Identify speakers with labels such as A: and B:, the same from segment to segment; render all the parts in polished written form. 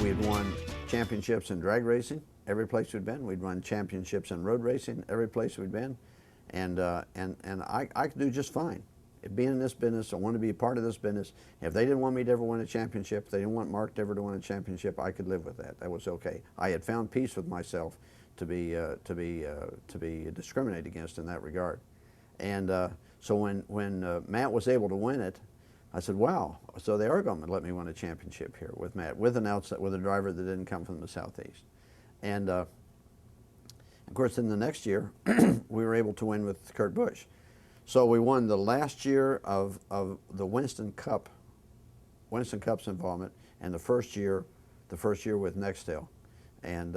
A: We had won championships in drag racing every place we'd been. We'd won championships in road racing every place we'd been, and I could do just fine. Being in this business, I wanted to be a part of this business. If they didn't want me to ever win a championship, if they didn't want Mark ever to win a championship, I could live with that. That was okay. I had found peace with myself to be discriminated against in that regard. And so when Matt was able to win it, I said, wow, so they are going to let me win a championship here with Matt, with a driver that didn't come from the Southeast. And of course, in the next year, we were able to win with Kurt Busch. So we won the last year of the Winston Cup's involvement, and the first year with Nextel. And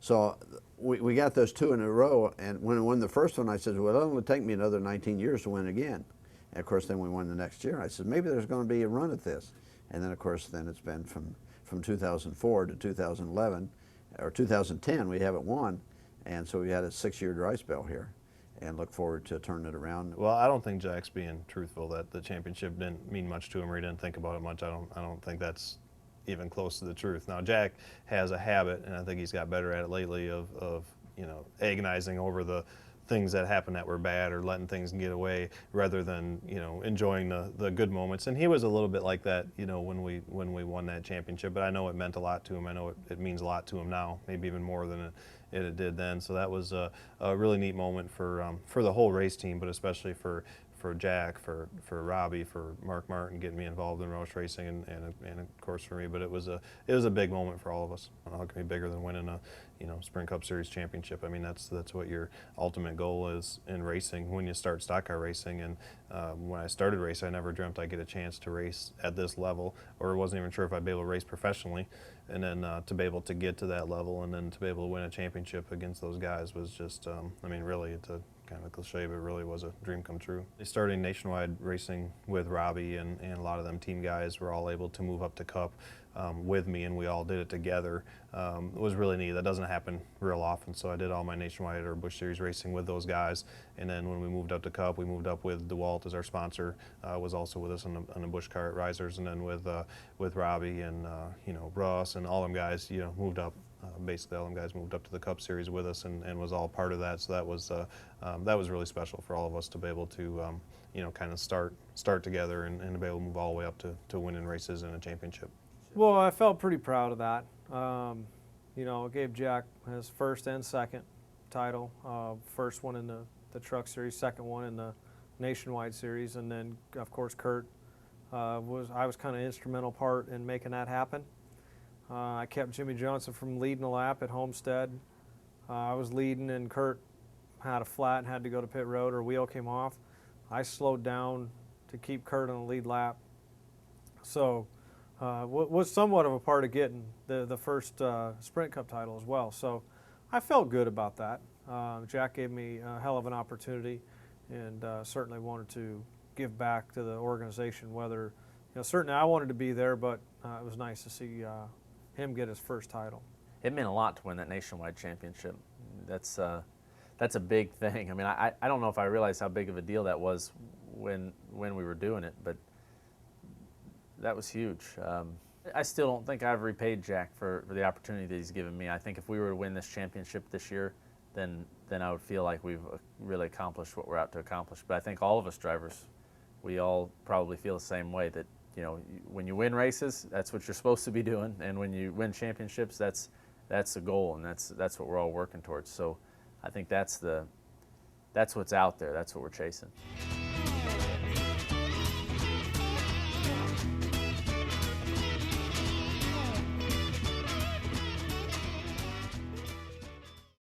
A: so we got those two in a row, and when I won the first one, I said, well, it'll only take me another 19 years to win again. And of course, then we won the next year. I said, maybe there's going to be a run at this. And then, of course, then it's been from 2004 to 2011, or 2010, we haven't won. And so we had a 6-year dry spell here, and look forward to turning it around.
B: Well, I don't think Jack's being truthful that the championship didn't mean much to him, or he didn't think about it much. I don't think that's even close to the truth. Now, Jack has a habit, and I think he's got better at it lately, of you know, agonizing over the things that happened that were bad, or letting things get away rather than, you know, enjoying the good moments. And he was a little bit like that, you know, when we won that championship. But I know it meant a lot to him. I know it means a lot to him now, maybe even more than it did then. So that was a really neat moment for the whole race team, but especially for Jack, for Robbie, for Mark Martin getting me involved in Roush racing, and of course for me. But it was a big moment for all of us. I don't know, how can it be bigger than winning a, you know, Sprint Cup Series championship? I mean, that's what your ultimate goal is in racing when you start stock car racing. And when I started racing, I never dreamt I'd get a chance to race at this level, or wasn't even sure if I'd be able to race professionally. And then to be able to get to that level, and then to be able to win a championship against those guys was just, I mean, really, it's a kind of cliche, but it really was a dream come true. Starting nationwide racing with Robbie and a lot of them team guys were all able to move up to Cup with me, and we all did it together. It was really neat. That doesn't happen real often, so I did all my nationwide or Busch Series racing with those guys. And then when we moved up to Cup, we moved up with DeWalt as our sponsor, was also with us on the Busch car at Risers, and then with Robbie and you know, Russ and all them guys, you know, moved up. Basically, all them guys moved up to the Cup Series with us, and was all part of that. So that was really special for all of us to be able to, you know, kind of start together and to be able to move all the way up to winning races and a championship.
C: Well, I felt pretty proud of that. You know, it gave Jack his first and second title. First one in the Truck Series, second one in the Nationwide Series, and then of course Kurt I was kind of instrumental part in making that happen. I kept Jimmy Johnson from leading a lap at Homestead. I was leading, and Kurt had a flat and had to go to pit road, or wheel came off. I slowed down to keep Kurt on the lead lap. So was somewhat of a part of getting the first Sprint Cup title as well. So I felt good about that. Jack gave me a hell of an opportunity, and certainly wanted to give back to the organization. Whether, you know, certainly I wanted to be there, but it was nice to see him get his first title.
D: It meant a lot to win that nationwide championship. That's a big thing. I mean, I don't know if I realized how big of a deal that was when we were doing it, but that was huge. I still don't think I've repaid Jack for the opportunity that he's given me. I think if we were to win this championship this year, then I would feel like we've really accomplished what we're out to accomplish. But I think all of us drivers, we all probably feel the same way, that, you know, when you win races, that's what you're supposed to be doing, and when you win championships, that's the goal, and that's what we're all working towards. So I think that's what's out there. That's what we're chasing.